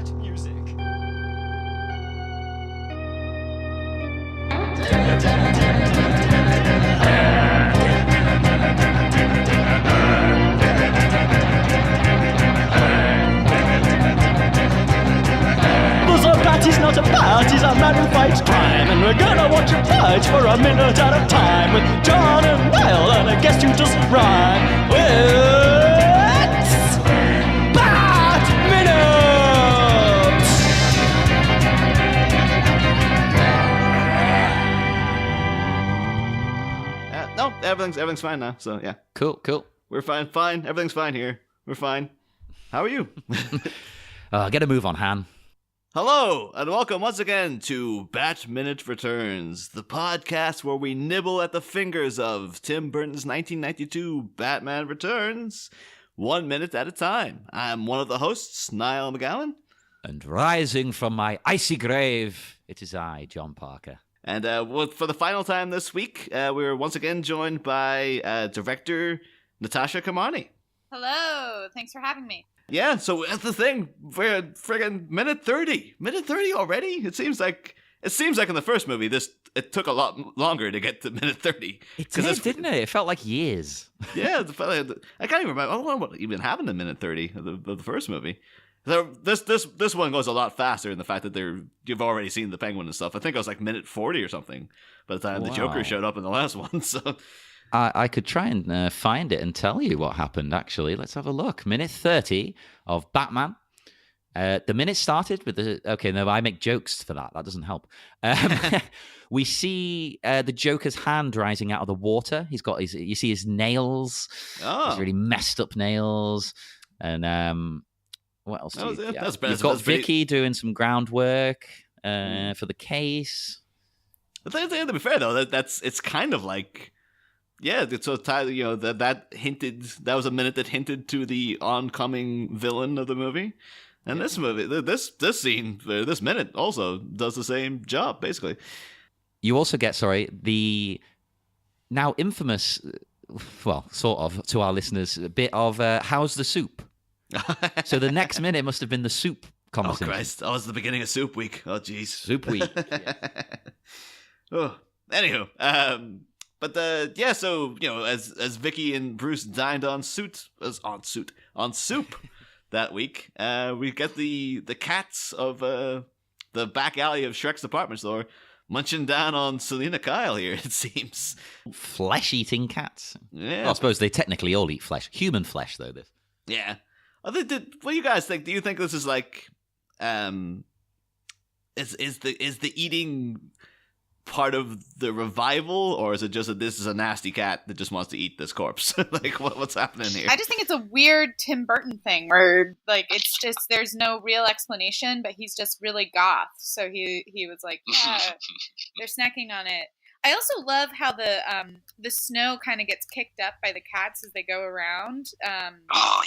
Bat music. He's not a bat, he's a man who fights crime. And we're gonna watch him fight for a minute at a time. With John and Niall and a guest who just rhyme. It's Bat Minute! No, everything's fine now, so yeah. Cool. We're fine, everything's fine here. We're fine. How are you? Get a move on, Han. Hello, and welcome once again to Bat Minute Returns, the podcast where we nibble at the fingers of Tim Burton's 1992 Batman Returns, 1 minute at a time. I'm one of the hosts, Niall McGowan. And rising from my icy grave, it is I, John Parker. And for the final time this week, we're once again joined by director Natasha Kermani. Hello, thanks for having me. Yeah, so that's the thing. We're friggin' minute 30. Minute 30 already? It seems like in the first movie, it took a lot longer to get to minute 30. It did, didn't it? It felt like years. Yeah, I can't even remember. I don't know what even happened in minute 30 of the first movie. So this one goes a lot faster in the fact that you've already seen the Penguin and stuff. I think it was like minute 40 or something by the time the Joker showed up in the last one. So I could try and find it and tell you what happened, actually. Let's have a look. Minute 30 of Batman. The minute started with the... Okay, no, I make jokes for that. That doesn't help. We see the Joker's hand rising out of the water. He's got you see his nails. Oh. His really messed up nails. And what else do you... Yeah. You've got Vicky doing some groundwork for the case. To be fair, though, it's kind of like... Yeah, so that was a minute that hinted to the oncoming villain of the movie, and this minute also does the same job basically. You also get the now infamous, well, sort of to our listeners, a bit of how's the soup. So the next minute must have been the soup conversation. Oh Christ! Oh, it's the beginning of Soup Week. Oh jeez, Soup Week. Yeah. Oh, anywho, But so as Vicky and Bruce dined on soup that week, we get the cats of the back alley of Shrek's department store munching down on Selina Kyle here. It seems flesh-eating cats. Yeah, well, I suppose they technically all eat flesh, human flesh though. This. Yeah. What do you guys think? Do you think this is like, is the eating part of the revival, or is it just that this is a nasty cat that just wants to eat this corpse? Like what's happening here? I just think it's a weird Tim Burton thing where like it's just there's no real explanation, but he's just really goth. So he was like, yeah, they're snacking on it. I also love how the snow kind of gets kicked up by the cats as they go around. And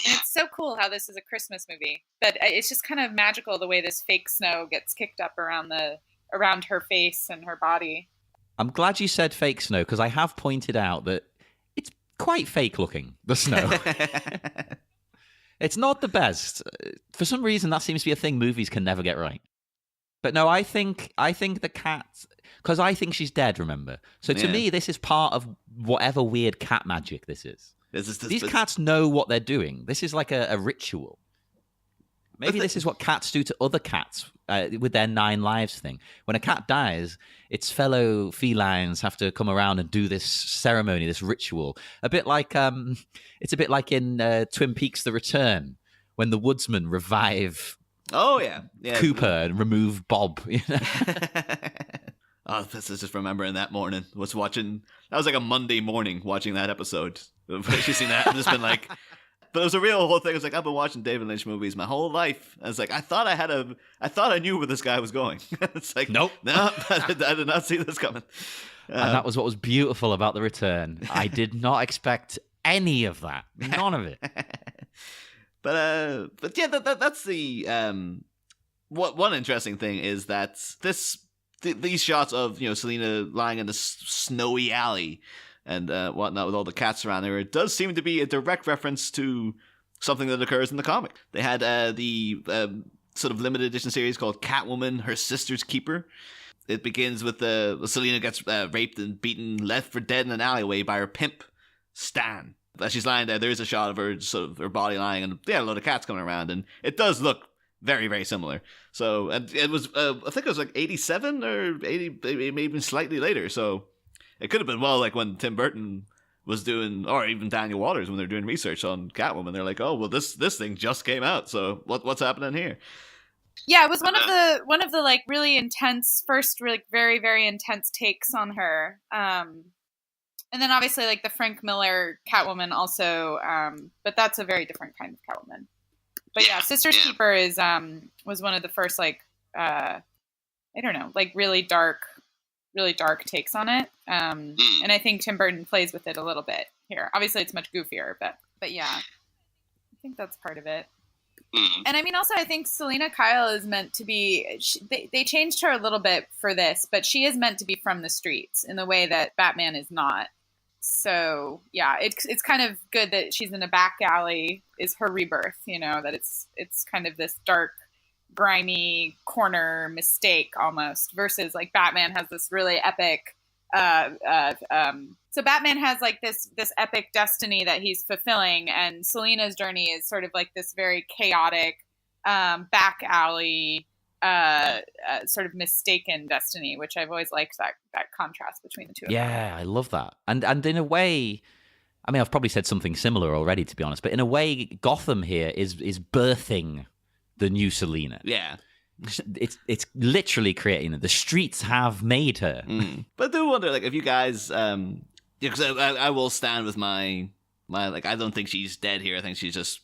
it's so cool how this is a Christmas movie, but it's just kind of magical the way this fake snow gets kicked up around her face and her body. I'm glad you said fake snow, because I have pointed out that it's quite fake looking, the snow. It's not the best. For some reason, that seems to be a thing movies can never get right. But no, I think the cat, because I think she's dead, remember? So to me, this is part of whatever weird cat magic this is. These cats know what they're doing. This is like a ritual. Maybe this is what cats do to other cats with their 9 lives thing. When a cat dies, its fellow felines have to come around and do this ceremony, this ritual. It's a bit like in Twin Peaks: The Return, when the woodsmen revive Cooper and remove Bob. You know? Oh, this is just remembering that morning. That was like a Monday morning watching that episode. I've actually seen that. I've just been like... But it was a real whole thing. It was like, I've been watching David Lynch movies my whole life. I was like, I thought I knew where this guy was going. It's like, nope. No, I did not see this coming. And that was what was beautiful about The Return. I did not expect any of that. None of it. But yeah, that's the one interesting thing is that these shots of Selina lying in the snowy alley and whatnot with all the cats around there, it does seem to be a direct reference to something that occurs in the comic. They had the sort of limited edition series called Catwoman, Her Sister's Keeper. It begins with Selina gets raped and beaten, left for dead in an alleyway by her pimp, Stan. As she's lying there, there is a shot of her, sort of her body lying, and a load of cats coming around, and it does look very, very similar. So, and it was, I think it was like 87 or 80, maybe even slightly later. So, it could have been, well, like when Tim Burton was doing, or even Daniel Waters when they're doing research on Catwoman, they're like, oh, well, this thing just came out, so what's happening here? Yeah, it was one of the like really intense first, really very, very intense takes on her. And then obviously like the Frank Miller Catwoman also, but that's a very different kind of Catwoman. But yeah, Sister's Keeper is was one of the first like I don't know, like really dark takes on it. And I think Tim Burton plays with it a little bit here. Obviously it's much goofier, but yeah. I think that's part of it. And I mean, also, I think Selina Kyle is meant to be, they changed her a little bit for this, but she is meant to be from the streets in the way that Batman is not. So, yeah, it's kind of good that she's in a back alley is her rebirth, you know, that it's kind of this dark, grimy corner mistake almost versus like Batman has this really epic, so Batman has like this epic destiny that he's fulfilling, and Selina's journey is sort of like this very chaotic, back alley, sort of mistaken destiny, which I've always liked that contrast between the two. Yeah, I love that. And in a way, I mean, I've probably said something similar already, to be honest, but in a way, Gotham here is birthing the new Selina. Yeah. It's literally creating it. The streets have made her. But I do wonder, like, if you guys, because I will stand with my like, I don't think she's dead here. I think she's just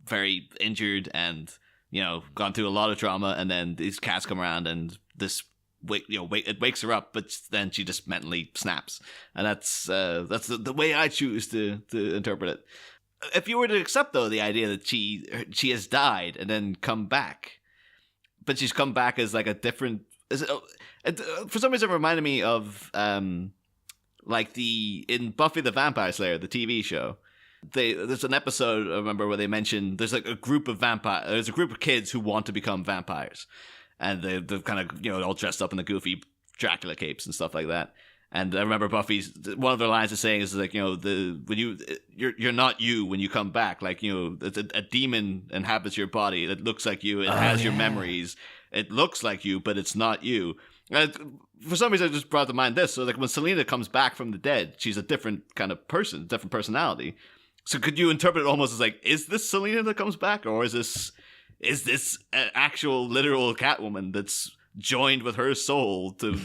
very injured and, you know, gone through a lot of trauma, and then these cats come around and this it wakes her up, but then she just mentally snaps, and that's the way I choose to interpret it. If you were to accept though the idea that she has died and then come back. But she's come back as like a different. For some reason, it reminded me of like in Buffy the Vampire Slayer, the TV show. There's an episode I remember where they mentioned there's like a group of there's a group of kids who want to become vampires, and they're kind of all dressed up in the goofy Dracula capes and stuff like that. And I remember Buffy's one of their lines is saying is like, you're not you when you come back. Like, a demon inhabits your body. It looks like you. It has your memories. It looks like you, but it's not you. For some reason, I just brought to mind this. So like when Selina comes back from the dead, she's a different kind of person, different personality. So could you interpret it almost as like, is this Selina that comes back, or is this an actual literal Catwoman that's joined with her soul to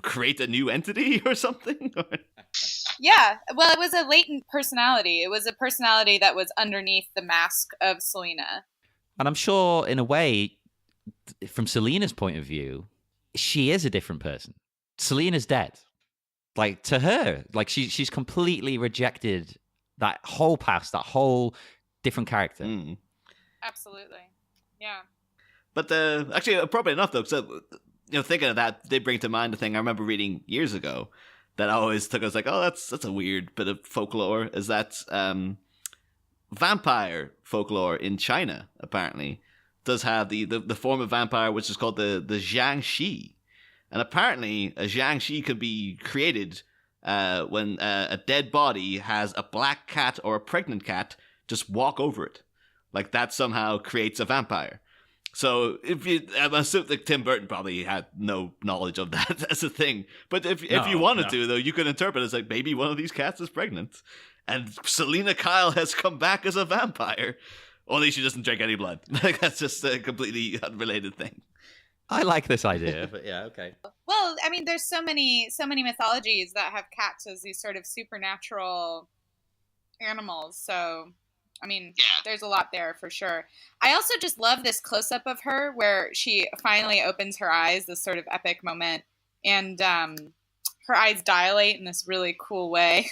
create a new entity or something? Yeah, well, it was a latent personality. It was a personality that was underneath the mask of Selina. And I'm sure, in a way, from Selina's point of view, she is a different person. Selina's dead. Like, to her, like she's completely rejected that whole past, that whole different character. Absolutely, yeah. But actually, appropriate enough though, because thinking of that did bring to mind a thing I remember reading years ago that I always took as like, oh, that's a weird bit of folklore. Is that vampire folklore in China apparently does have the form of vampire which is called the Jiangxi, and apparently a Jiangxi could be created when a dead body has a black cat or a pregnant cat just walk over it, like that somehow creates a vampire. So I'm assuming that Tim Burton probably had no knowledge of that as a thing. But if you wanted to, though, you could interpret it as like maybe one of these cats is pregnant, and Selina Kyle has come back as a vampire. Only she doesn't drink any blood. Like that's just a completely unrelated thing. I like this idea, but yeah, okay. Well, I mean, there's so many mythologies that have cats as these sort of supernatural animals. So. I mean, there's a lot there for sure. I also just love this close-up of her where she finally opens her eyes, this sort of epic moment, and her eyes dilate in this really cool way.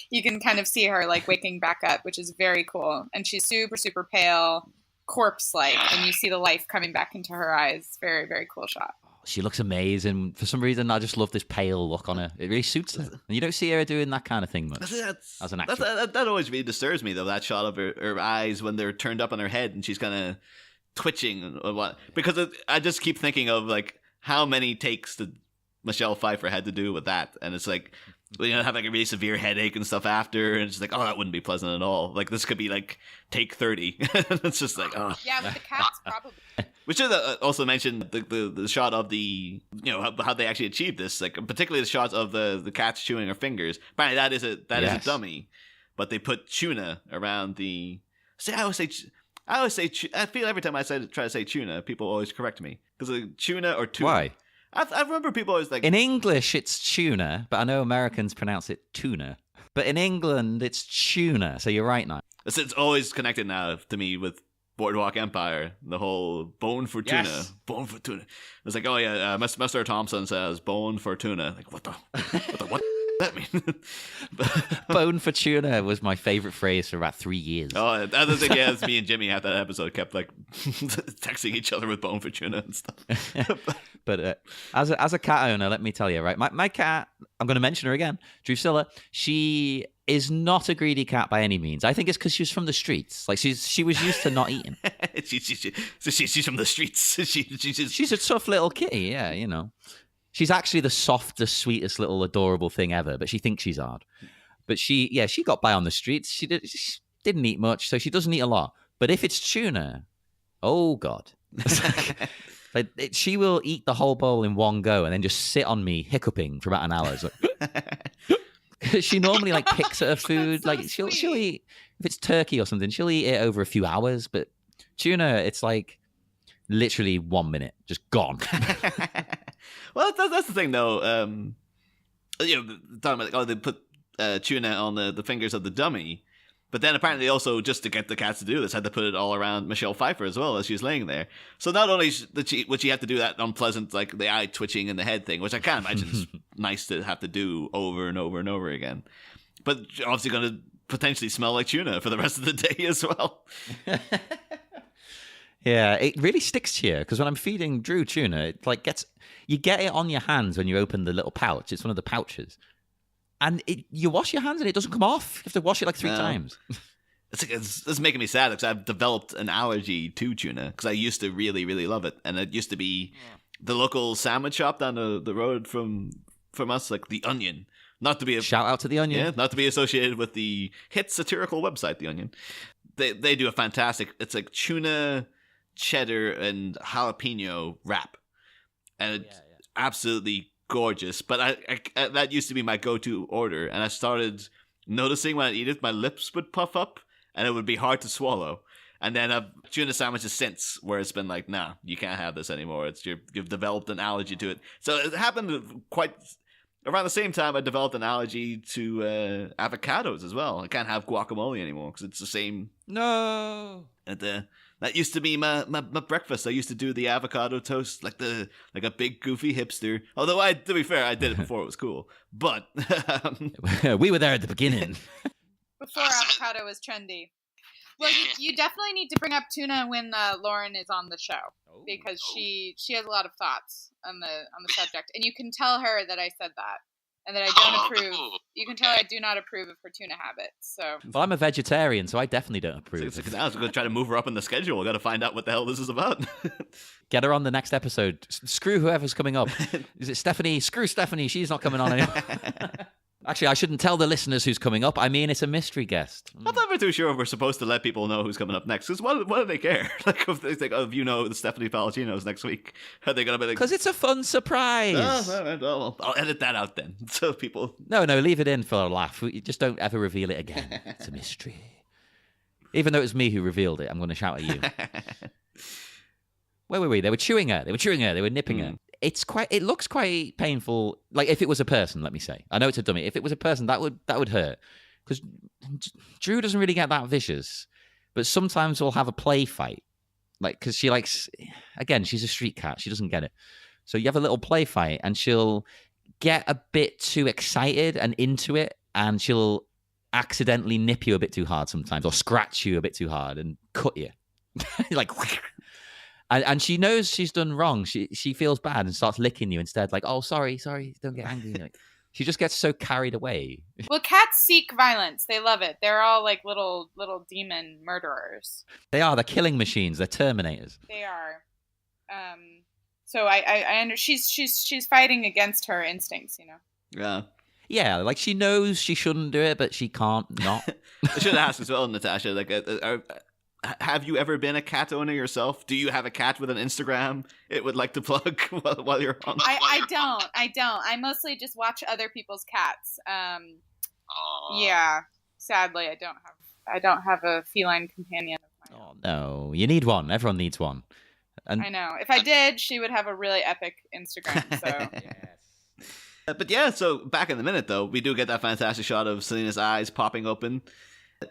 You can kind of see her like waking back up, which is very cool. And she's super, super pale, corpse-like, and you see the life coming back into her eyes. Very, very cool shot. She looks amazing. For some reason, I just love this pale look on her. It really suits her. And you don't see her doing that kind of thing much as an actress. That always really disturbs me, though, that shot of her eyes when they're turned up on her head and she's kind of twitching or what, because I just keep thinking of like how many takes did Michelle Pfeiffer had to do with that, and it's like, have like a really severe headache and stuff after, and it's like, oh, that wouldn't be pleasant at all. Like this could be like take 30. It's just like, oh. Yeah, with the cats probably. We should also mention the shot of the, how they actually achieved this, like particularly the shot of the cats chewing her fingers. Apparently that is a dummy, but they put tuna around the. See, I feel every time I try to say tuna, people always correct me because tuna or tuna. Why? I remember people always like... In English, it's tuna, but I know Americans pronounce it tuna. But in England, it's tuna, so you're right now. It's always connected now to me with Boardwalk Empire, the whole bone for tuna. Yes. Bone for tuna. It's like, oh yeah, Mr. Thompson says bone for tuna. Like, what that mean? Bone for tuna was my favorite phrase for about 3 years. Oh, the other thing, yeah, me and Jimmy at that episode kept like texting each other with bone for tuna and stuff. But as a cat owner, let me tell you, right, my cat, I'm going to mention her again, Drusilla, she is not a greedy cat by any means. I think it's because she was from the streets. Like she was used to not eating. She's from the streets. She's a tough little kitty, yeah, She's actually the softest, sweetest little adorable thing ever, but she thinks she's hard. But she got by on the streets. She didn't eat much, so she doesn't eat a lot. But if it's tuna, oh God. She will eat the whole bowl in one go and then just sit on me hiccuping for about an hour. It's like, she normally like picks at her food. Like she'll eat, if it's turkey or something, she'll eat it over a few hours. But tuna, it's like literally 1 minute, just gone. Well, that's the thing, though. Talking about like, they put tuna on the fingers of the dummy, but then apparently also just to get the cats to do this, had to put it all around Michelle Pfeiffer as well as she's laying there. So not only would she have to do that unpleasant, like the eye twitching and the head thing, which I can't imagine is nice to have to do over and over and over again, but obviously going to potentially smell like tuna for the rest of the day as well. Yeah, it really sticks to you because when I'm feeding Drew tuna, it like you get it on your hands when you open the little pouch. It's one of the pouches, and you wash your hands and it doesn't come off. You have to wash it like 3 times. It's making me sad because I've developed an allergy to tuna because I used to really, really love it, and it used to be the local sandwich shop down the road from us, like the Onion. Not to be a shout out to the Onion. Yeah, not to be associated with the hit satirical website, the Onion. They do a fantastic. It's like tuna, cheddar, and jalapeno wrap, and it's absolutely gorgeous. But I that used to be my go-to order, and I started noticing when I eat it, my lips would puff up, and it would be hard to swallow. And then I've tuna sandwiches since, where it's been like, nah, you can't have this anymore. You've developed an allergy to it. So it happened quite around the same time. I developed an allergy to avocados as well. I can't have guacamole anymore because it's the same. No. And that used to be my breakfast. I used to do the avocado toast like a big goofy hipster. Although to be fair, I did it before it was cool. But we were there at the beginning. Before avocado was trendy. Well, you definitely need to bring up tuna when Lauren is on the show because she has a lot of thoughts on the subject, and you can tell her that I said that and that I don't approve. You can tell her I do not approve of her tuna habits. So, well, I'm a vegetarian, so I definitely don't approve. So I was going to try to move her up in the schedule. I got to find out what the hell this is about. Get her on the next episode. Screw whoever's coming up. Is it Stephanie? Screw Stephanie. She's not coming on anymore. Actually, I shouldn't tell the listeners who's coming up. I mean, it's a mystery guest. I'm not too sure if we're supposed to let people know who's coming up next. Because what do they care? Like, if they think, the Stephanie Palladino's next week, are they going to be like... Because it's a fun surprise. Well, I'll edit that out then. So people... No, leave it in for a laugh. You just don't ever reveal it again. It's a mystery. Even though it was me who revealed it, I'm going to shout at you. Where were we? They were chewing her. They were nipping her. It looks quite painful. Like if it was a person, let me say. I know it's a dummy. If it was a person, that would hurt. Because Drew doesn't really get that vicious. But sometimes we'll have a play fight. Like, because she likes, again, she's a street cat. She doesn't get it. So you have a little play fight and she'll get a bit too excited and into it. And she'll accidentally nip you a bit too hard sometimes or scratch you a bit too hard and cut you. Like... And she knows she's done wrong. She feels bad and starts licking you instead. Like, oh, sorry, don't get angry. Like, She just gets so carried away. Well, cats seek violence. They love it. They're all like little demon murderers. They are. They're killing machines. They're Terminators. They are. So I under she's fighting against her instincts, you know. Yeah. Yeah, like she knows she shouldn't do it, but she can't not. I should ask as well, Natasha. Like, have you ever been a cat owner yourself? Do you have a cat with an Instagram it would like to plug while you're on? I don't. I mostly just watch other people's cats. Yeah. Sadly, I don't have a feline companion of my own. Oh no, you need one. Everyone needs one. And I know. If I did, she would have a really epic Instagram. So. But yeah, so back in the minute though, we do get that fantastic shot of Selina's eyes popping open.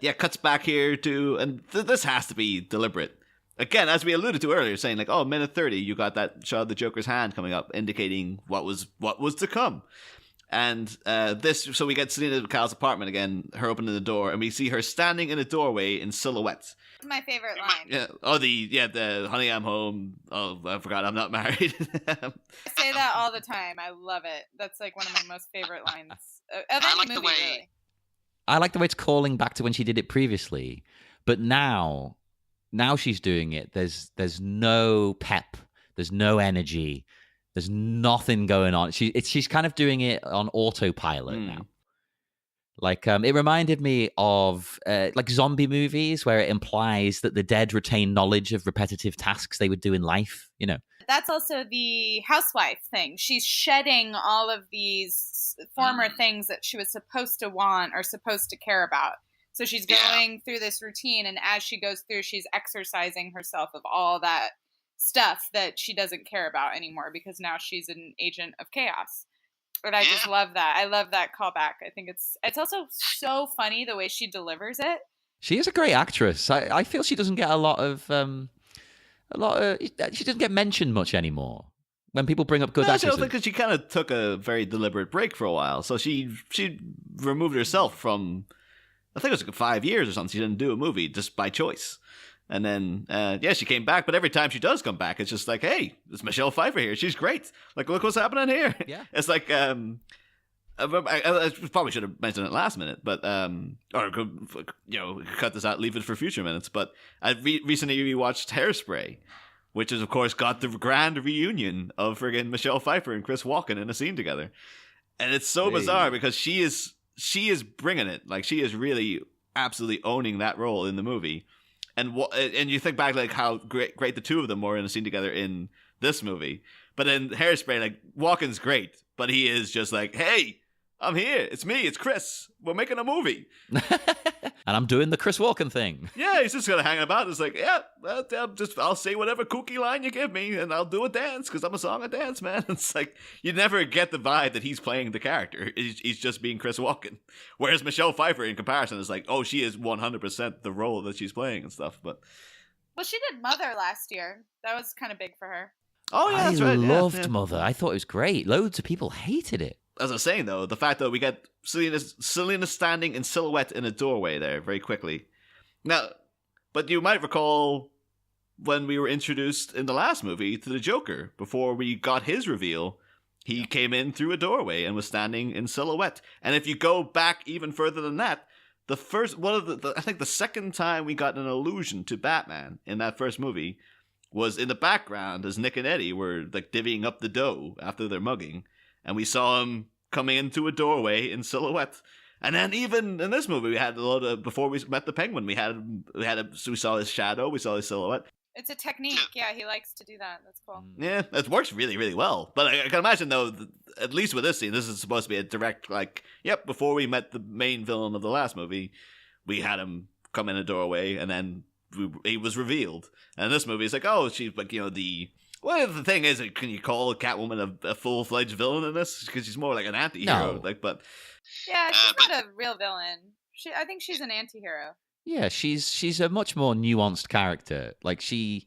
Yeah, cuts back here to, and this has to be deliberate. Again, as we alluded to earlier, saying like, oh, minute 30, you got that shot of the Joker's hand coming up, indicating what was to come. And so we get Selina at Cal's apartment again, her opening the door, and we see her standing in a doorway in silhouette. My favorite line. Yeah. Oh, the honey, I'm home. Oh, I forgot, I'm not married. I say that all the time. I love it. That's like one of my most favorite lines of any movie, really. I like the way it's calling back to when she did it previously, but now she's doing it. There's no pep. There's no energy. There's nothing going on. She's kind of doing it on autopilot now. Like it reminded me of like zombie movies where it implies that the dead retain knowledge of repetitive tasks they would do in life. You know. That's also the housewife thing. She's shedding all of these former things that she was supposed to want or supposed to care about. So she's going through this routine, and as she goes through, she's exercising herself of all that stuff that she doesn't care about anymore because now she's an agent of chaos. And I just love that. I love that callback. I think it's also so funny the way she delivers it. She is a great actress. I feel she doesn't get she doesn't get mentioned much anymore when people bring up good actresses. Because she kind of took a very deliberate break for a while. So she removed herself from, I think it was like 5 years or something. She didn't do a movie just by choice. And then, she came back. But every time she does come back, it's just like, hey, it's Michelle Pfeiffer here. She's great. Like, look what's happening here. Yeah. It's like, I probably should have mentioned it last minute, but cut this out, leave it for future minutes. But I recently rewatched Hairspray, which has of course got the grand reunion of friggin' Michelle Pfeiffer and Chris Walken in a scene together, and it's so bizarre because she is bringing it. Like she is really absolutely owning that role in the movie, and you think back like how great the two of them were in a scene together in this movie, but in Hairspray, like Walken's great, but he is just like, hey, I'm here. It's me. It's Chris. We're making a movie. And I'm doing the Chris Walken thing. Yeah, he's just going to hang about. It's like, I'll say whatever kooky line you give me, and I'll do a dance, because I'm a song and dance, man. It's like, you never get the vibe that he's playing the character. He's just being Chris Walken. Whereas Michelle Pfeiffer, in comparison, is like, oh, she is 100% the role that she's playing and stuff. But well, she did Mother last year. That was kind of big for her. Oh, yeah, that's right. I loved Mother. I thought it was great. Loads of people hated it. As I was saying, though, the fact that we get Selina standing in silhouette in a doorway there very quickly. Now, but you might recall when we were introduced in the last movie to the Joker, before we got his reveal, he came in through a doorway and was standing in silhouette. And if you go back even further than that, I think the second time we got an allusion to Batman in that first movie was in the background as Nick and Eddie were like divvying up the dough after their mugging. And we saw him coming into a doorway in silhouette. And then even in this movie, we had a lot of, before we met the Penguin, we saw his shadow, we saw his silhouette. It's a technique. Yeah, he likes to do that. That's cool. Yeah, it works really, really well. But I can imagine, though, at least with this scene, this is supposed to be a direct, like, yep, before we met the main villain of the last movie, we had him come in a doorway, and then he was revealed. And in this movie, it's like, oh, she's like, well, the thing is, can you call Catwoman a full-fledged villain in this? Because she's more like an anti-hero. No. Yeah, she's not a real villain. I think she's an anti-hero. Yeah, she's a much more nuanced character. Like you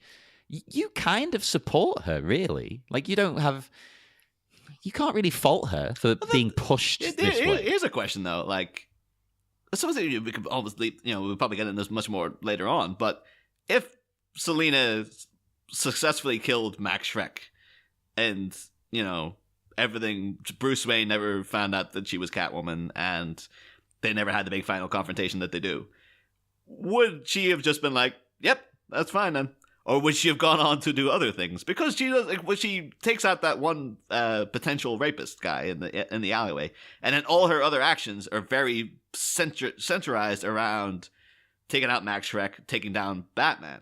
kind of support her, really. Like you can't really fault her for being pushed this way. Here's a question, though. Like, something we could almost leave, we'll probably get into this much more later on, but if Selina successfully killed Max Schreck and, everything, Bruce Wayne never found out that she was Catwoman, and they never had the big final confrontation that they do, would she have just been like, yep, that's fine then? Or would she have gone on to do other things? Because she does, when she takes out that one potential rapist guy in the alleyway, and then all her other actions are very centralized around taking out Max Schreck, taking down Batman.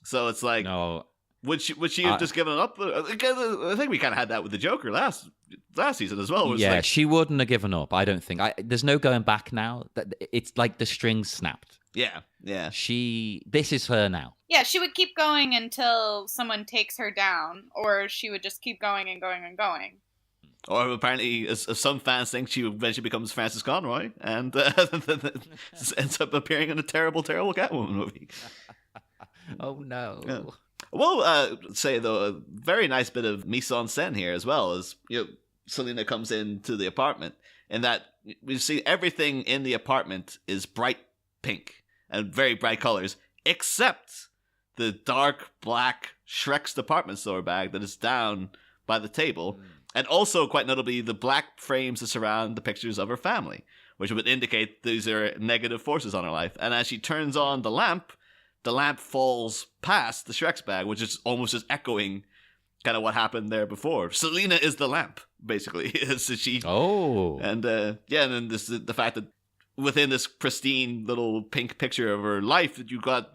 So it's like, No. would she have just given up? I think we kind of had that with the Joker last season as well. Yeah, she wouldn't have given up. I don't think. There's no going back now. It's like the strings snapped. Yeah. This is her now. Yeah, she would keep going until someone takes her down, or she would just keep going and going and going. Or apparently, as some fans think, she eventually becomes Frances Conroy and ends up appearing in a terrible, terrible Catwoman movie. Oh no. Yeah. Well, say though, a very nice bit of mise en scène here as well, as Selina comes into the apartment, and that we see everything in the apartment is bright pink and very bright colors, except the dark black Shrek's department store bag that is down by the table, and also quite notably the black frames that surround the pictures of her family, which would indicate these are negative forces on her life. And as she turns on the lamp falls past the Shrek's bag, which is almost just echoing kind of what happened there before. Selina is the lamp, basically. And then the fact that within this pristine little pink picture of her life that you got,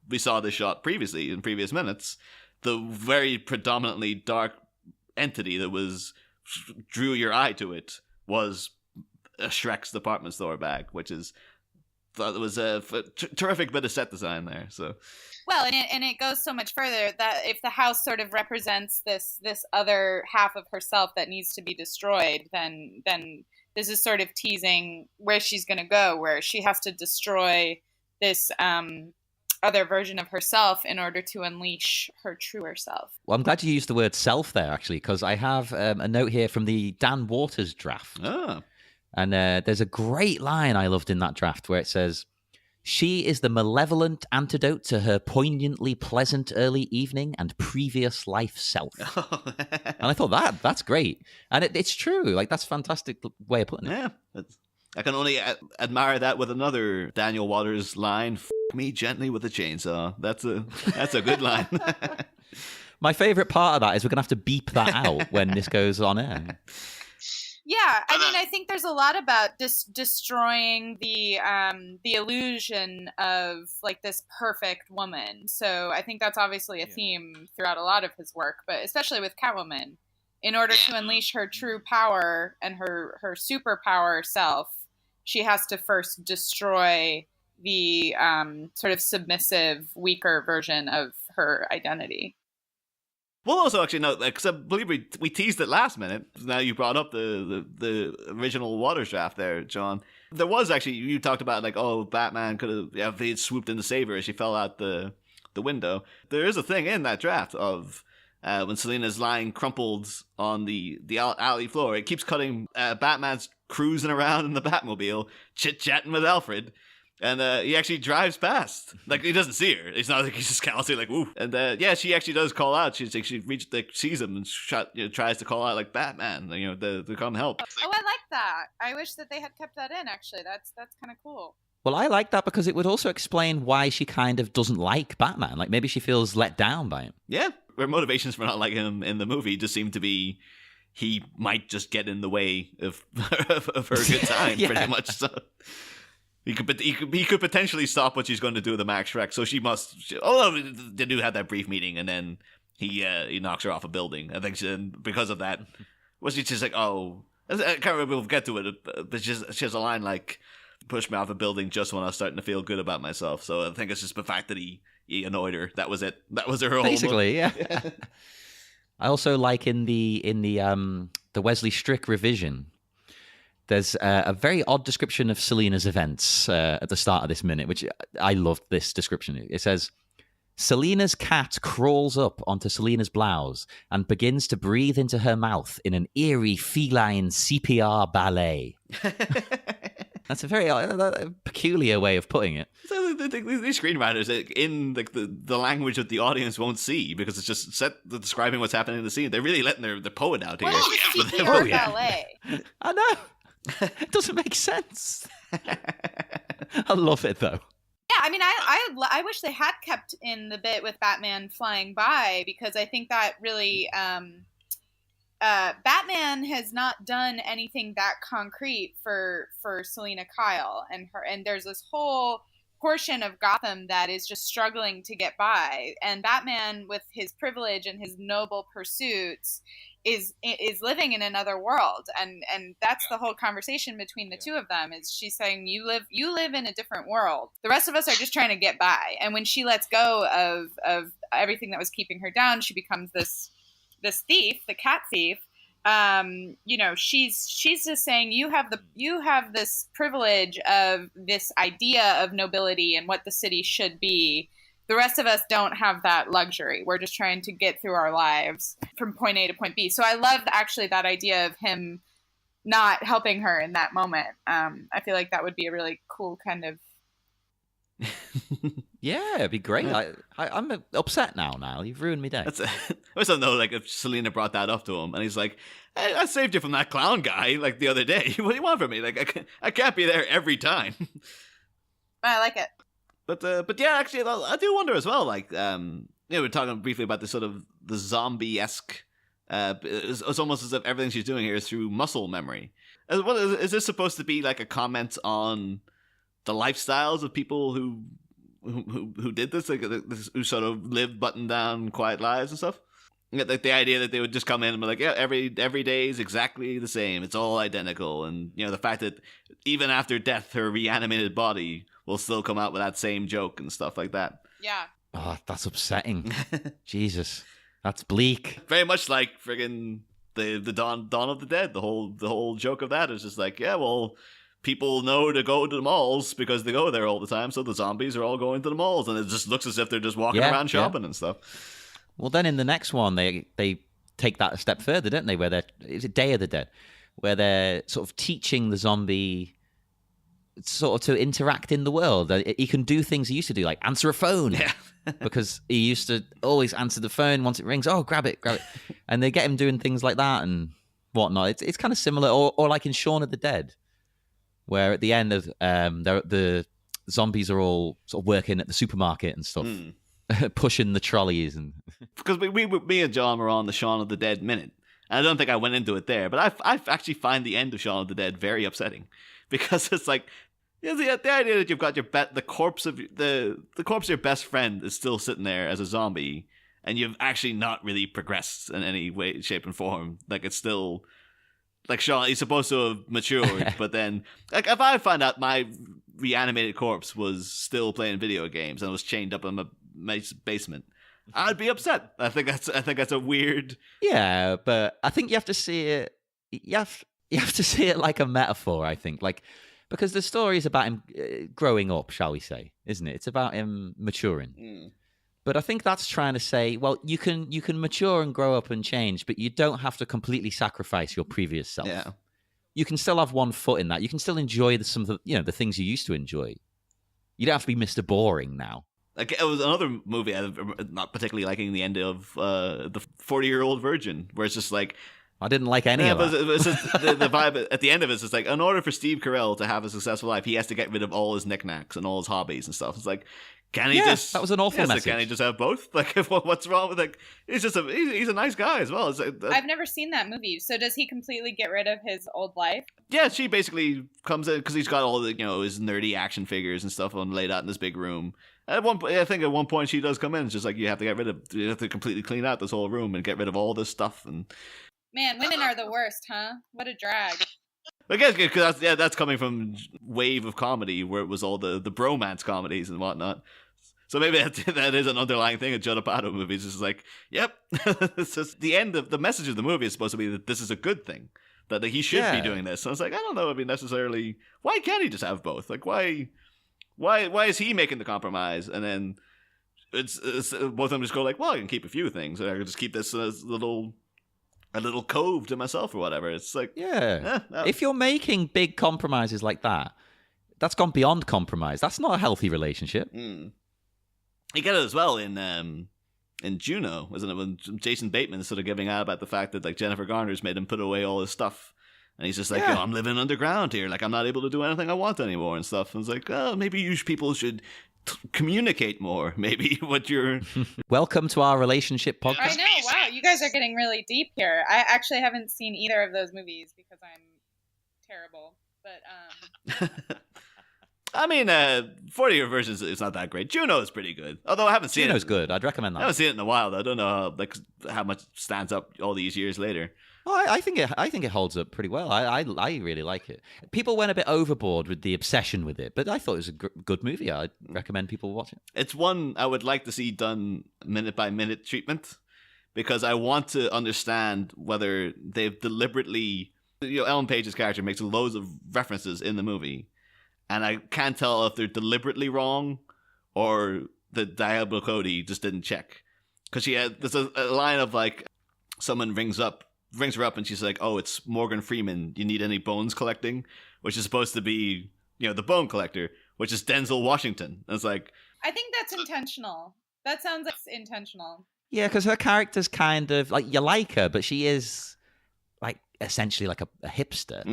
we saw this shot previously in previous minutes, the very predominantly dark entity that drew your eye to it was a Shrek's department store bag, which is, thought it was a terrific bit of set design there. So, well, and it goes so much further that if the house sort of represents this other half of herself that needs to be destroyed, then this is sort of teasing where she's going to go, where she has to destroy this other version of herself in order to unleash her truer self. Well, I'm glad you used the word self there, actually, because I have a note here from the Dan Waters draft. Oh. And there's a great line I loved in that draft where it says, "She is the malevolent antidote to her poignantly pleasant early evening and previous life self." And I thought that's great. And it's true. Like, that's a fantastic way of putting it. Yeah. I can only admire that with another Daniel Waters line, "F me gently with a chainsaw." That's a good line. My favorite part of that is we're going to have to beep that out when this goes on air. Yeah, I mean, I think there's a lot about destroying the illusion of like this perfect woman. So I think that's obviously a theme throughout a lot of his work, but especially with Catwoman. In order to unleash her true power and her superpower self, she has to first destroy the sort of submissive, weaker version of her identity. We'll also actually note, because I believe we teased it last minute. Now you brought up the original Waters draft there, John. There was actually, you talked about like, oh, Batman could have, if he had swooped in to save her as she fell out the window. There is a thing in that draft of when Selina's lying crumpled on the alley floor. It keeps cutting Batman's cruising around in the Batmobile, chit-chatting with Alfred. And he actually drives past. Like, he doesn't see her. It's not like he's just callously like, woo. And she actually does call out. She sees him and tries to call out like, "Batman, to come help." Oh, I like that. I wish that they had kept that in, actually. That's kind of cool. Well, I like that because it would also explain why she kind of doesn't like Batman. Like, maybe she feels let down by him. Yeah. Her motivations for not liking him in the movie just seem to be he might just get in the way of her good time, pretty much. So he could potentially stop what she's going to do with the Max Schreck. So she must. They do have that brief meeting, and then he knocks her off a building. I think because of that, was she just like, oh, I can't remember. We'll get to it, but she has a line like, "Push me off a building just when I was starting to feel good about myself." So I think it's just the fact that he annoyed her. That was it. That was her whole basically. Yeah. I also like in the Wesley Strick revision. There's a very odd description of Selina's events at the start of this minute, which I loved this description. It says, "Selina's cat crawls up onto Selina's blouse and begins to breathe into her mouth in an eerie feline CPR ballet." That's a very peculiar way of putting it. So these screenwriters in the language that the audience won't see because it's just describing what's happening in the scene. They're really letting the poet out here. Well, ballet. I know. It doesn't make sense. I love it though. Yeah, I mean, I wish they had kept in the bit with Batman flying by because I think that really Batman has not done anything that concrete for Selina Kyle and there's this whole portion of Gotham that is just struggling to get by, and Batman with his privilege and his noble pursuits is living in another world, and that's the whole conversation between the two of them. Is she's saying you live in a different world. The rest of us are just trying to get by, and when she lets go of everything that was keeping her down, she becomes this thief, the cat thief. She's just saying you have this privilege of this idea of nobility and what the city should be. The rest of us don't have that luxury. We're just trying to get through our lives from point A to point B. So I love actually that idea of him not helping her in that moment. I feel like that would be a really cool kind of. Yeah, it'd be great. I'm upset now. You've ruined me day. I just don't know, like, if Selina brought that up to him, and he's like, hey, I saved you from that clown guy, like, the other day. What do you want from me? Like, I can't be there every time. I like it. But yeah, actually, I do wonder as well, like, we're talking briefly about this sort of the zombie-esque, it's almost as if everything she's doing here is through muscle memory. Is this supposed to be, like, a comment on the lifestyles of people who did this, like, who sort of lived buttoned down, quiet lives and stuff? Like the idea that they would just come in and be like, yeah, every day is exactly the same. It's all identical. And, the fact that even after death, her reanimated body will still come out with that same joke and stuff like that. Yeah. Oh, that's upsetting. Jesus. That's bleak. Very much like friggin' the Dawn of the Dead. The whole joke of that is just like, yeah, well, people know to go to the malls because they go there all the time, so the zombies are all going to the malls, and it just looks as if they're just walking around shopping and stuff. Well, then in the next one, they take that a step further, don't they? Where is it Day of the Dead, where they're sort of teaching the zombie sort of to interact in the world. He can do things he used to do, like answer a phone. Yeah. Because he used to always answer the phone once it rings. Oh, grab it. And they get him doing things like that and whatnot. It's kind of similar, or like in Shaun of the Dead, where at the end of the zombies are all sort of working at the supermarket and stuff, pushing the trolleys and. Because me and John were on the Shaun of the Dead minute, and I don't think I went into it there, but I actually find the end of Shaun of the Dead very upsetting, because it's like. Yeah, the idea that you've got the corpse of your best friend is still sitting there as a zombie, and you've actually not really progressed in any way, shape, and form. Like, it's still like Sean. He's supposed to have matured, but then, like, if I found out my reanimated corpse was still playing video games and was chained up in my basement, I'd be upset. I think that's a weird. Yeah, but I think you have to see it. You have to see it like a metaphor. I think, like. Because the story is about him growing up, shall we say, isn't it? It's about him maturing. But I think that's trying to say, well, you can mature and grow up and change, but you don't have to completely sacrifice your previous self. Yeah. You can still have one foot in that. You can still enjoy the things you used to enjoy. You don't have to be Mr. Boring now. Like, it was another movie I'm not particularly liking the end of the 40-Year-Old Virgin, where it's just like. I didn't like any of that. It's just the vibe at the end of it is just like, in order for Steve Carell to have a successful life, he has to get rid of all his knickknacks and all his hobbies and stuff. It's like, can he just? That was an awful message. Can he just have both? Like, what's wrong with, like? He's a nice guy as well. It's like, I've never seen that movie. So does he completely get rid of his old life? Yeah, she basically comes in because he's got all the his nerdy action figures and stuff laid out in this big room. I think at one point she does come in. It's just like, you have to completely clean out this whole room and get rid of all this stuff and. Man, women are the worst, huh? What a drag. I guess because that's coming from wave of comedy where it was all the bromance comedies and whatnot. So maybe that is an underlying thing in Judd Apatow movies. It's just like, yep, it's just the end of the message of the movie is supposed to be that this is a good thing, that he should be doing this. So I was like, I don't know if he necessarily. Why can't he just have both? Like, why is he making the compromise? And then it's both of them just go like, well, I can keep a few things, or I can just keep this a little cove to myself or whatever. It's like, if you're making big compromises like that, That's gone beyond compromise. That's not a healthy relationship. You get it as well in Juno, wasn't it? When Jason Bateman is sort of giving out about the fact that like Jennifer Garner's made him put away all his stuff. And he's just like, Yeah. I'm living underground here. Like, I'm not able to do anything I want anymore and stuff. And it's like, oh, maybe you people should communicate more. Maybe what you're... Welcome to our relationship podcast. I know. Wow, you guys are getting really deep here. I actually haven't seen either of those movies because I'm terrible. But I mean, 40-year versions is not that great. Juno is pretty good. Although I haven't seen Juno's it. good. I'd recommend I that. haven't seen it in a while, though. I don't know how much stands up all these years later. Oh, I think it holds up pretty well. I really like it. People went a bit overboard with the obsession with it, but I thought it was a good movie. I'd recommend people watch it. It's one I would like to see done minute-by-minute treatment, because I want to understand whether they've deliberately... Ellen Page's character makes loads of references in the movie, and I can't tell if they're deliberately wrong or that Diablo Cody just didn't check. Because there's a line of like, someone rings her up and she's like, oh, it's Morgan Freeman. You need any bones collecting? Which is supposed to be, the bone collector, which is Denzel Washington. And it's like... I think that's intentional. That sounds like it's intentional. Yeah, because her character's kind of like, you like her, but she is like essentially like a hipster.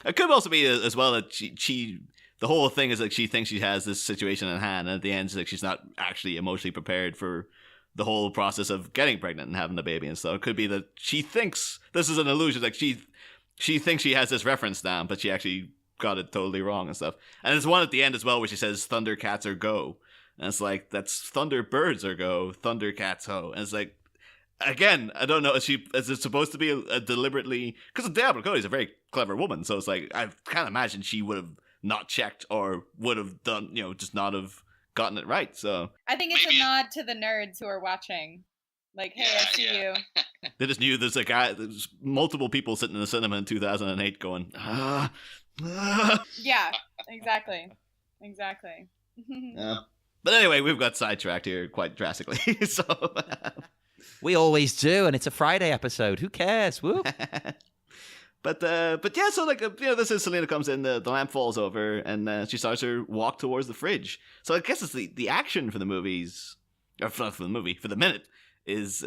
It could also be as well that she the whole thing is like she thinks she has this situation in hand, and at the end it's like she's not actually emotionally prepared for the whole process of getting pregnant and having a baby and stuff. It could be that she thinks this is an illusion, like she thinks she has this reference down, but she actually got it totally wrong and stuff. And there's one at the end as well where she says Thundercats are go, and it's like, that's Thunderbirds are go, Thundercats ho. And it's like, again, I don't know, is it supposed to be a deliberately, because Diablo Cody's a very clever woman, so it's like I can't imagine she would have not checked or would have done, just not have gotten it right. So I think it's a nod to the nerds who are watching. Like, hey, I see you. They just knew there's multiple people sitting in the cinema in 2008 going, Yeah, exactly. But anyway, we've got sidetracked here quite drastically. So We always do, and it's a Friday episode. Who cares? Woo. But yeah, so this is Selina comes in, the lamp falls over, and she starts her walk towards the fridge. So I guess it's the action for the movies, or not for the movie, for the minute is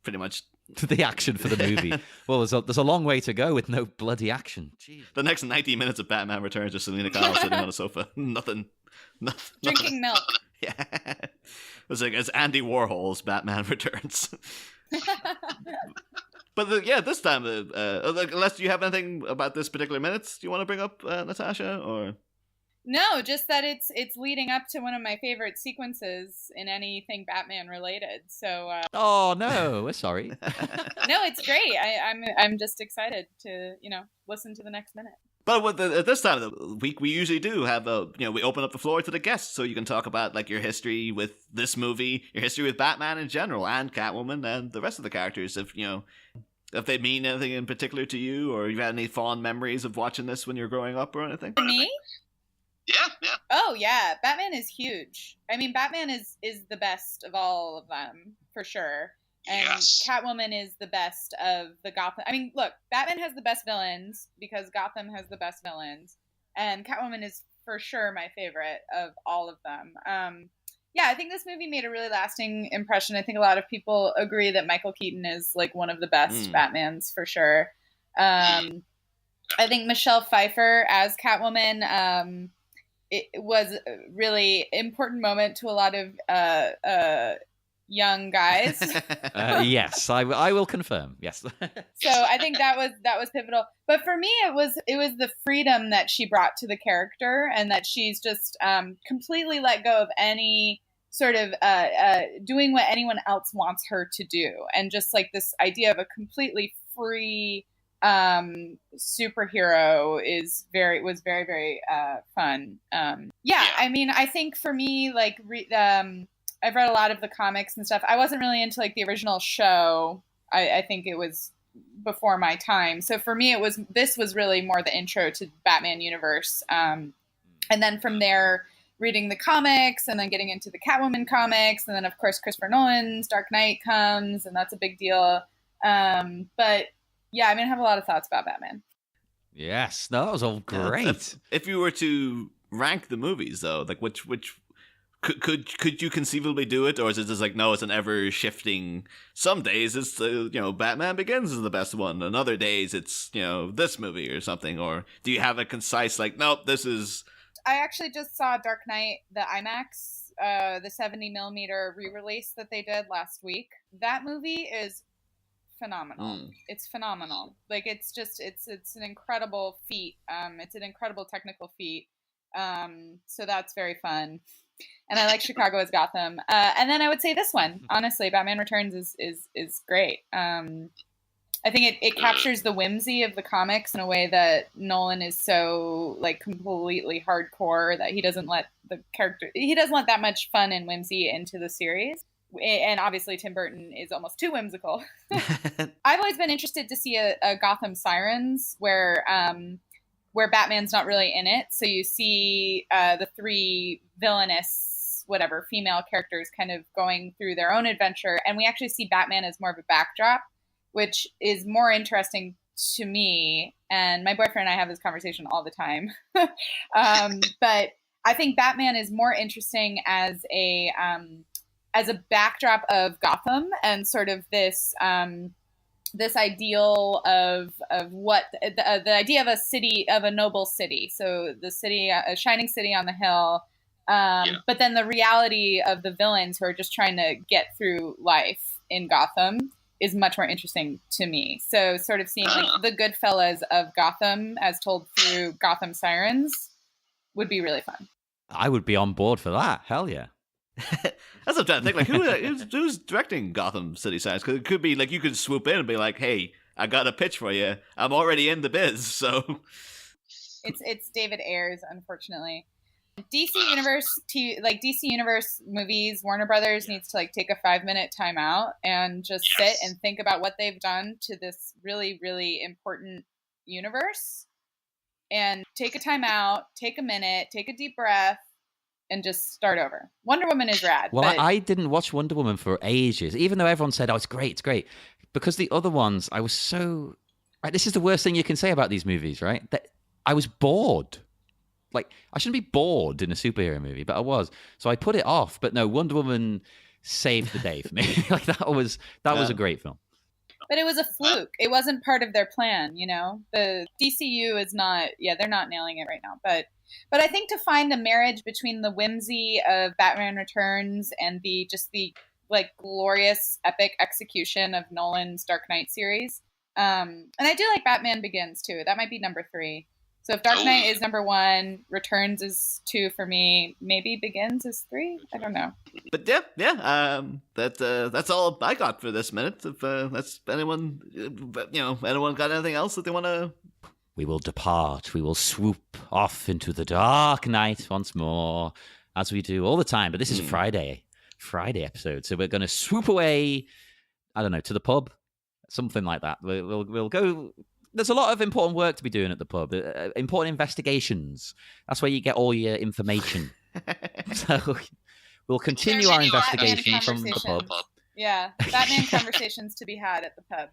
pretty much The action for the movie. Well, there's a long way to go with no bloody action. Jeez. the next 90 minutes of Batman Returns are Selina Kyle sitting on a sofa, nothing. Drinking milk. Yeah, it's like as Andy Warhol's Batman Returns. But this time, unless you have anything about this particular minutes you want to bring up, Natasha, or No, just that it's leading up to one of my favorite sequences in anything Batman related. So Oh no, we're sorry. no, it's great. I'm just excited to listen to the next minute. But at this time of the week, we usually do have we open up the floor to the guests, so you can talk about like your history with this movie, your history with Batman in general, and Catwoman, and the rest of the characters. If they mean anything in particular to you, or you've had any fond memories of watching this when you were growing up, or anything. Me? Yeah. Oh yeah, Batman is huge. I mean, Batman is the best of all of them for sure. And Yes. Catwoman is the best of the Gotham. I mean, look, Batman has the best villains because Gotham has the best villains, and Catwoman is for sure my favorite of all of them. Yeah, I think this movie made a really lasting impression. I think a lot of people agree that Michael Keaton is like one of the best Batmans for sure. I think Michelle Pfeiffer as Catwoman, it was a really important moment to a lot of young guys. Yes, I will confirm. Yes. So I think that was pivotal. But for me, it was the freedom that she brought to the character, and that she's just completely let go of any sort of doing what anyone else wants her to do, and just like this idea of a completely free superhero was very, very fun. Yeah, I mean, I think for me, like I've read a lot of the comics and stuff. I wasn't really into like the original show. I think it was before my time. So for me, this was really more the intro to Batman universe. And then from there, reading the comics, and then getting into the Catwoman comics, and then of course Christopher Nolan's Dark Knight comes, and that's a big deal. But yeah, I mean, I have a lot of thoughts about Batman. Yes, no, that was all great. If you were to rank the movies though? Like which could you conceivably do it, or is it just like, no, it's an ever shifting? Some days it's Batman Begins is the best one, and other days it's this movie or something, or do you have a concise like, nope, this is? I actually just saw Dark Knight, the IMAX, the 70mm re-release that they did last week. That movie is phenomenal. It's phenomenal. Like it's an incredible feat. It's an incredible technical feat. So that's very fun. And I like Chicago as Gotham. And then I would say this one, honestly, Batman Returns is great. I think it captures the whimsy of the comics in a way that Nolan is so like completely hardcore that he doesn't let that much fun and whimsy into the series. And obviously Tim Burton is almost too whimsical. I've always been interested to see a Gotham Sirens where Batman's not really in it. So you see the three villainous, whatever, female characters kind of going through their own adventure. And we actually see Batman as more of a backdrop, which is more interesting to me. And my boyfriend and I have this conversation all the time. But I think Batman is more interesting as a backdrop of Gotham and sort of this ideal of what the idea of a city, of a noble city. So the city, a shining city on the hill. But then the reality of the villains who are just trying to get through life in Gotham is much more interesting to me. So sort of seeing like the Goodfellas of Gotham as told through Gotham Sirens would be really fun. I would be on board for that. Hell yeah. That's what I'm trying to think. Like, who's directing Gotham City Sirens? Because it could be like you could swoop in and be like, "Hey, I got a pitch for you. I'm already in the biz." So it's David Ayers, unfortunately. DC Universe movies, Warner Brothers needs to like take a 5-minute timeout and just sit and think about what they've done to this really, really important universe, and take a timeout, take a minute, take a deep breath, and just start over. Wonder Woman is rad. Well, but I didn't watch Wonder Woman for ages, even though everyone said, "Oh, it's great, it's great," because the other ones, I was so right. This is the worst thing you can say about these movies, right? That I was bored. Like, I shouldn't be bored in a superhero movie, but I was. So I put it off. But no, Wonder Woman saved the day for me. Like that was a great film. But it was a fluke. It wasn't part of their plan, The DCU is not, they're not nailing it right now. But I think to find a marriage between the whimsy of Batman Returns and the like glorious epic execution of Nolan's Dark Knight series. And I do like Batman Begins too. That might be number 3. So if Dark Knight is number 1, Returns is 2 for me, maybe Begins is 3. I don't know. But yeah. That's all I got for this minute. If that's anyone got anything else that they want to. We will depart. We will swoop off into the dark night once more, as we do all the time. But this is a Friday episode, so we're going to swoop away. I don't know, to the pub, something like that. We'll go. There's a lot of important work to be doing at the pub. Important investigations. That's where you get all your information. So we'll continue our investigation from the pub. Yeah, Batman conversations to be had at the pub.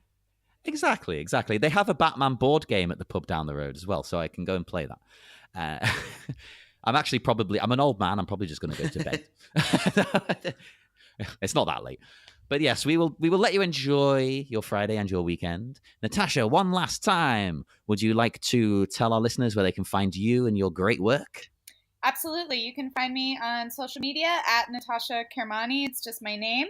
Exactly. They have a Batman board game at the pub down the road as well, so I can go and play that. I'm an old man. I'm probably just going to go to bed. It's not that late. But yes, we will let you enjoy your Friday and your weekend. Natasha, one last time, would you like to tell our listeners where they can find you and your great work? Absolutely. You can find me on social media at Natasha Kermani. It's just my name.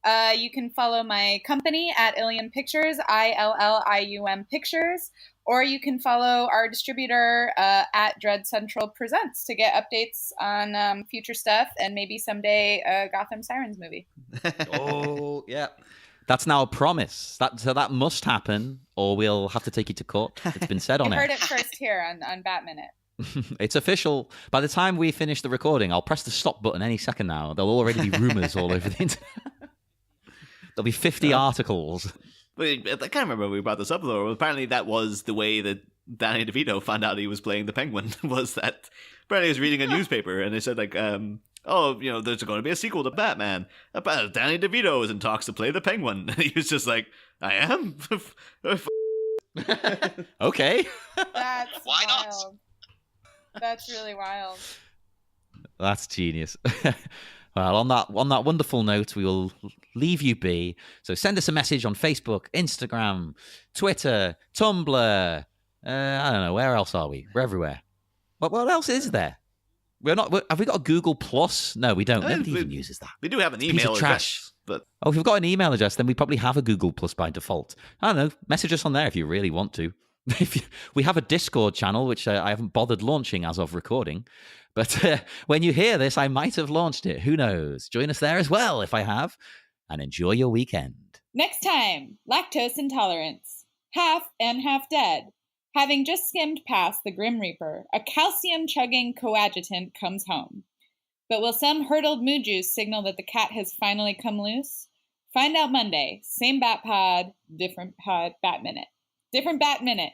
You can follow my company at Illium Pictures, ILLIUM Pictures, or you can follow our distributor at Dread Central Presents to get updates on future stuff and maybe someday a Gotham Sirens movie. Oh, yeah. That's now a promise. That must happen, or we'll have to take you to court. It's been said on I air. heard it first here on Batminute. It's official. By the time we finish the recording, I'll press the stop button any second now. There'll already be rumors all over the internet. There'll be 50 articles. I can't remember when we brought this up, though. Apparently that was the way that Danny DeVito found out he was playing the Penguin, was that apparently he was reading a newspaper and they said, like, there's going to be a sequel to Batman. Danny DeVito is in talks to play the Penguin. And he was just like, I am? Okay. That's Why not? wild. That's really wild. That's genius. Well, on that wonderful note, we will leave you be. So send us a message on Facebook, Instagram, Twitter, Tumblr. I don't know. Where else are we? We're everywhere. What else is there? Have we got a Google Plus? No, we don't. Nobody even uses that. We do have an Piece email of address, trash. but Oh, if we've got an email address, then we probably have a Google Plus by default. I don't know. Message us on there if you really want to. We have a Discord channel, which I haven't bothered launching as of recording. But when you hear this, I might have launched it. Who knows? Join us there as well if I have. And enjoy your weekend. Next time, lactose intolerance. Half and half dead. Having just skimmed past the Grim Reaper, a calcium-chugging coadjutant comes home. But will some hurdled moo juice signal that the cat has finally come loose? Find out Monday. Same Bat Pod, different Bat Minute. Different Bat Minute.